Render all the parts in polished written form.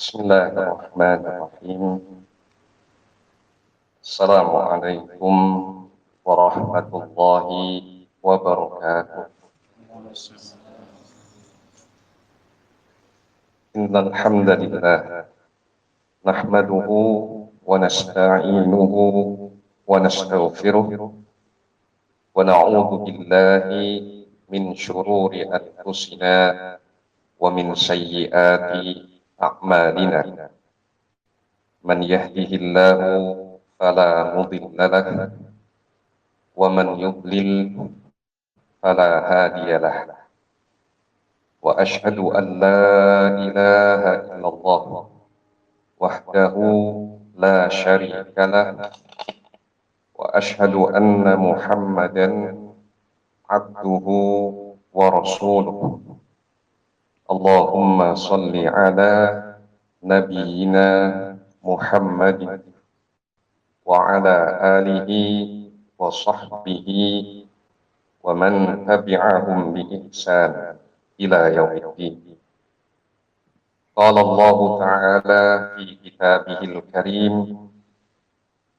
بسم الله الرحمن الرحيم. السلام عليكم ورحمة الله وبركاته. إن الحمد لله نحمده ونستعينه ونستغفره ونعوذ بالله من شرور أنفسنا ومن سيئات أعمالنا. من يهده الله فلا مضل له ومن يضلل فلا هادي له، وأشهد أن لا إله إلا الله وحده لا شريك له، وأشهد أن محمدا عبده ورسوله. اللهم صل على نبينا محمد وعلى آله وصحبه ومن تبعهم بإحسان إلى يوم الدين. قال الله تعالى في كتابه الكريم: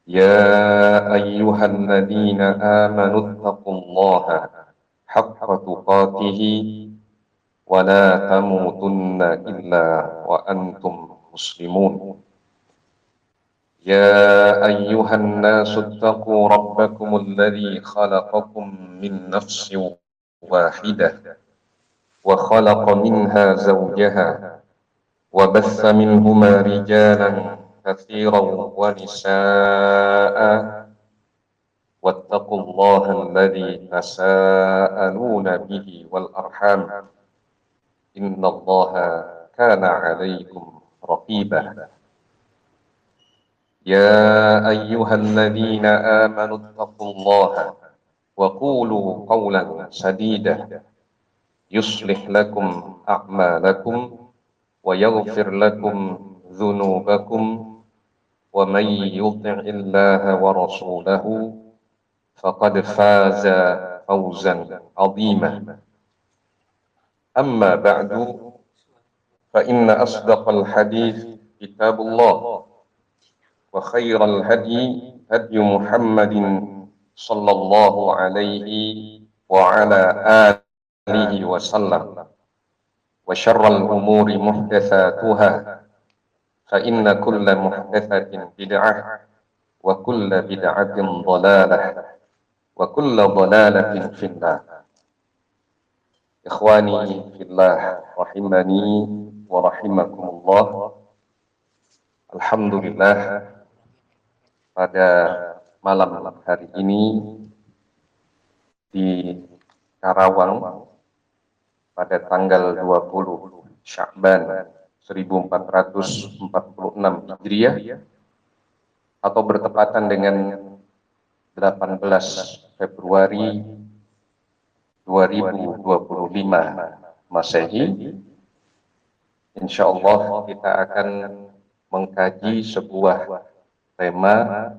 يا أيها الذين آمنوا اتقوا الله حق تقاته ولا تموتن إلا وأنتم مسلمون. يا أيها الناس اتقوا ربكم الذي خلقكم من نفس واحدة وخلق منها زوجها وبث منهما رجالا كثيرا ونساء، واتقوا الله الذي تساءلون به والأرحام إن الله كان عليكم رقيبا. يا أيها الذين آمنوا اتقوا الله وقولوا قولا سديدا يصلح لكم أعمالكم ويغفر لكم ذنوبكم، ومن يطع الله ورسوله فقد فاز فوزا عظيما. أما بعد، فإن أصدق الحديث كتاب الله، وخير الهدي هدي محمد صلى الله عليه وعلى آله وسلم، وشر الأمور محدثاتها، فإن كل محدثة بدعة وكل بدعة ضلالة وكل ضلالة في النار. إخواني في الله rahimani wa rahimakumullah. Alhamdulillah, pada malam hari ini di Karawang pada tanggal 20 Sya'ban 1446 Hijriah atau bertepatan dengan 18 Februari 2025 Masehi, insya Allah kita akan mengkaji sebuah tema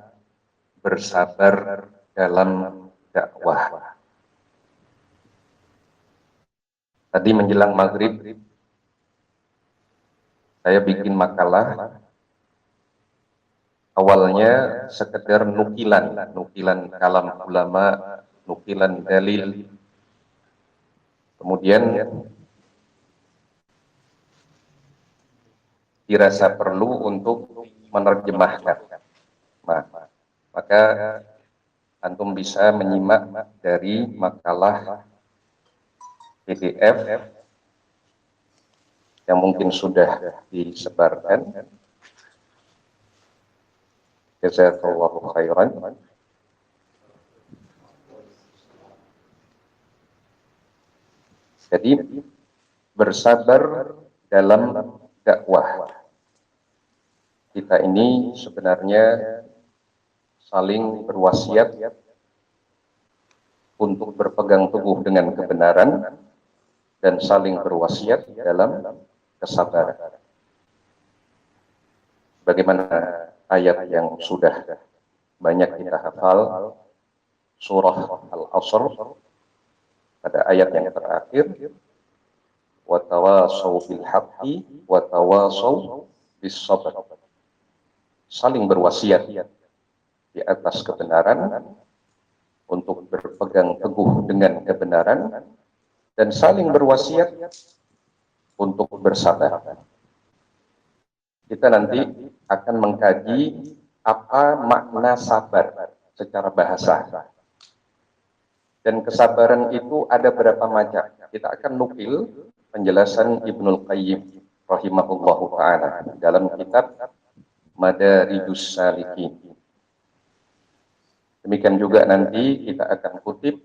bersabar dalam dakwah. Tadi menjelang maghrib saya bikin makalah, awalnya sekedar nukilan kalam ulama, nukilan dalil. Kemudian dirasa perlu untuk menerjemahkan. Maka antum bisa menyimak dari makalah PDF yang mungkin sudah disebarkan. Jazakallahu khairan. Jadi bersabar dalam dakwah. Kita ini sebenarnya saling berwasiat untuk berpegang teguh dengan kebenaran dan saling berwasiat dalam kesabaran. Bagaimana ayat yang sudah banyak kita hafal, surah Al-Asr, pada ayat yang terakhir, wa tawasaw bil haqqi wa tawasaw bis-sabr, saling berwasiat di atas kebenaran, untuk berpegang teguh dengan kebenaran, dan saling berwasiat untuk bersabar. Kita nanti akan mengkaji apa makna sabar secara bahasa. Dan kesabaran itu ada berapa macam. Kita akan nukil penjelasan Ibnul Qayyim rahimahullahu ta'ala dalam kitab Madarijus Salikin. Demikian juga nanti kita akan kutip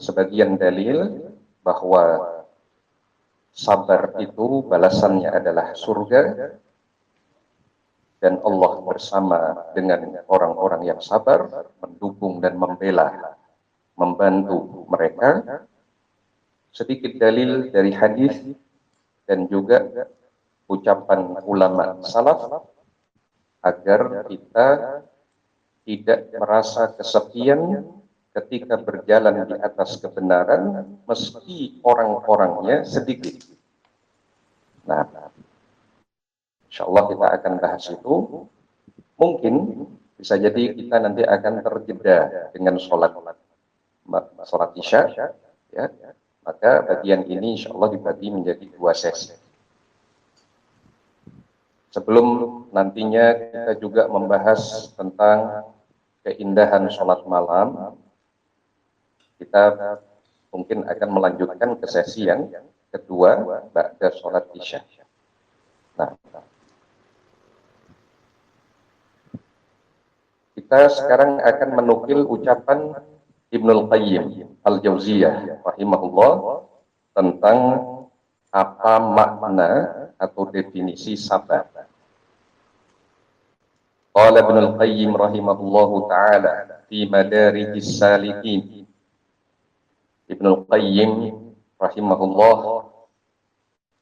sebagian dalil bahwa sabar itu balasannya adalah surga, dan Allah bersama dengan orang-orang yang sabar, mendukung dan membela, membantu mereka. Sedikit dalil dari hadis dan juga ucapan ulama salaf agar kita tidak merasa kesepian ketika berjalan di atas kebenaran meski orang-orangnya sedikit. Nah, insya Allah kita akan bahas itu. Mungkin bisa jadi kita nanti akan terjeda dengan sholat isya, ya. Maka bagian ini insya Allah dibagi menjadi 2 sesi. Sebelum nantinya kita juga membahas tentang keindahan sholat malam, kita mungkin akan melanjutkan ke sesi yang kedua ba'da sholat isya. Nah, kita sekarang akan menukil ucapan Ibnul Qayyim Al-Jauziyah rahimahullah tentang apa makna atau definisi sabar. Qala Ibnul Qayyim rahimahullahu ta'ala fi Madarijis Salikin. Ibnul Qayyim rahimahullah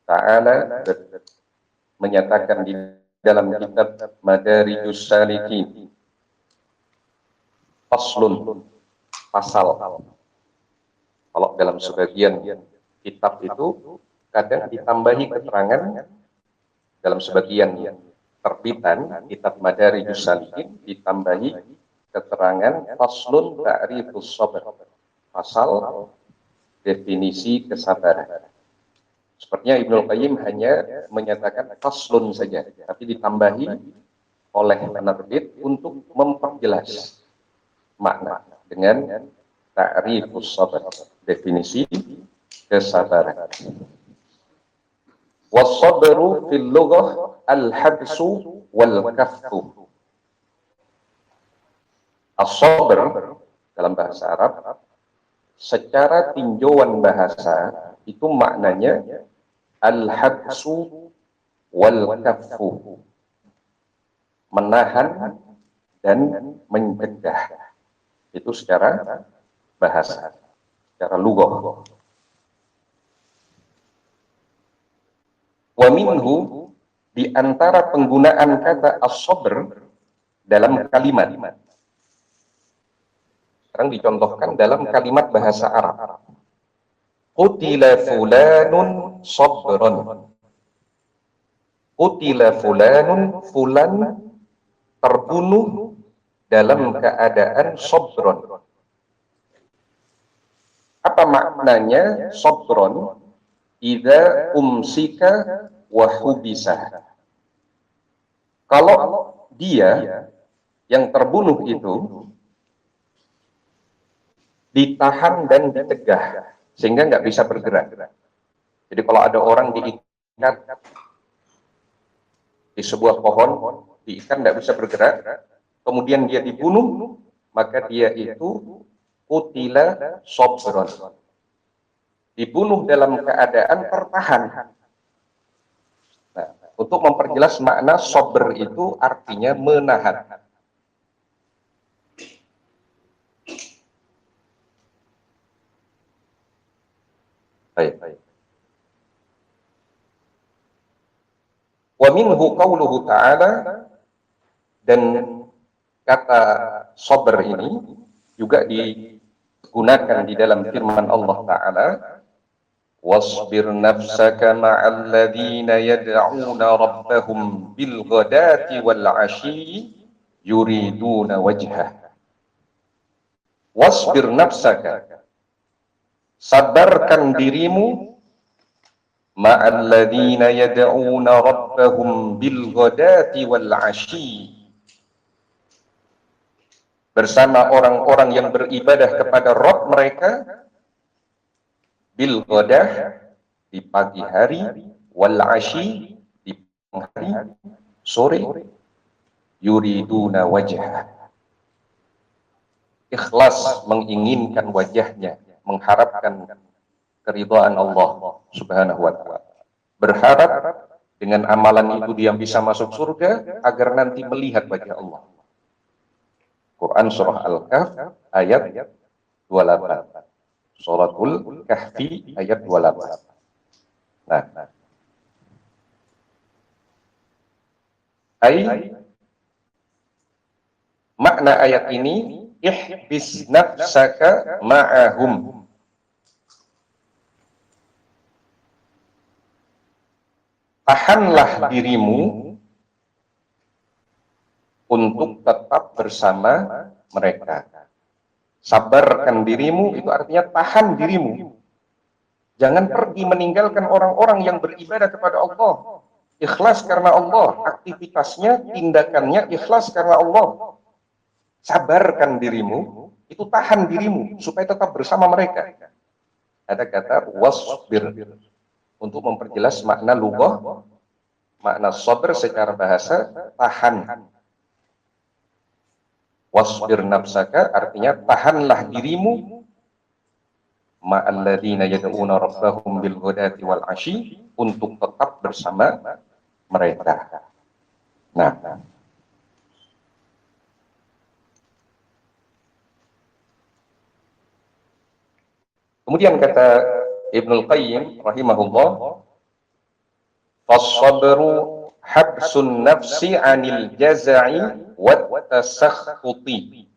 ta'ala menyatakan di dalam kitab Madarijus Salikin, faslun, pasal. Kalau dalam sebagian kitab itu kadang ditambahi keterangan, dalam sebagian terbitan kitab Madarijus Salikin ditambahi keterangan faslun ta'rifus sabr, pasal definisi kesabaran. Sepertinya Ibnul Qayyim hanya menyatakan faslun saja, tapi ditambahi oleh penerbit untuk memperjelas makna dengan ta'rifus sabr, definisi kesabaran. Was-sabru fil lughah al-habsu wal kaffu. As-sabr dalam bahasa Arab secara tinjauan bahasa itu maknanya al-habsu wal kaffu, menahan dan mencegah. Itu secara bahasa, secara lughah. Wa minhu, di antara penggunaan kata as-sabr dalam kalimat. Sekarang dicontohkan dalam kalimat bahasa Arab. Qutila fulanun sabran. Qutila fulanun, fulan terbunuh dalam keadaan sabron. Apa maknanya sabron? Idza umsika wa hubisa. Kalau dia yang terbunuh itu ditahan dan dicegah sehingga nggak bisa bergerak. Jadi kalau ada orang diikat di sebuah pohon, diikat nggak bisa bergerak, kemudian dia dibunuh, maka dia itu qutila sabron, dibunuh dalam keadaan tertahan. Nah, untuk memperjelas makna sabr itu artinya menahan. Baik. Wa minhu qauluhu ta'ala, dan kata sabr ini juga digunakan di dalam firman Allah Ta'ala, wasbir nafsaka ma'al ladzina yad'una rabbahum bil ghadati wal 'ashyi yuriduna wajhah. Wasbir nafsaka, sabarkan dirimu, ma'al ladzina yad'una rabbahum bil ghadati wal 'ashyi, bersama orang-orang yang beribadah kepada Rabb mereka, bil ghadah, di pagi hari, wal 'ashyi, di hari, sore, yuriduna wajhah, ikhlas menginginkan wajahnya, mengharapkan keridhaan Allah Subhanahu wa ta'ala, berharap dengan amalan itu dia bisa masuk surga agar nanti melihat wajah Allah. Quran surah Al-Kahf ayat 28, Suratul Kahfi ayat 28. Nah, makna ayat ini, ihbis nafsaka ma'ahum, tahanlah dirimu untuk tetap bersama mereka. Sabarkan dirimu itu artinya tahan dirimu. Jangan pergi meninggalkan orang-orang yang beribadah kepada Allah. Ikhlas karena Allah, aktivitasnya, tindakannya ikhlas karena Allah. Sabarkan dirimu, itu tahan dirimu supaya tetap bersama mereka. Ada kata wasbir untuk memperjelas makna lughah, makna sabar secara bahasa tahan. Wasbir nafsaka artinya tahanlah dirimu, ma'al ladzina yad'una rabbahum bil ghadati wal 'ashyi, untuk tetap bersama mereka. Nah, kemudian kata Ibnul Qayyim rahimahullah, fas-sabru habsun nafsi 'anil jaza'i wat tasakhuti.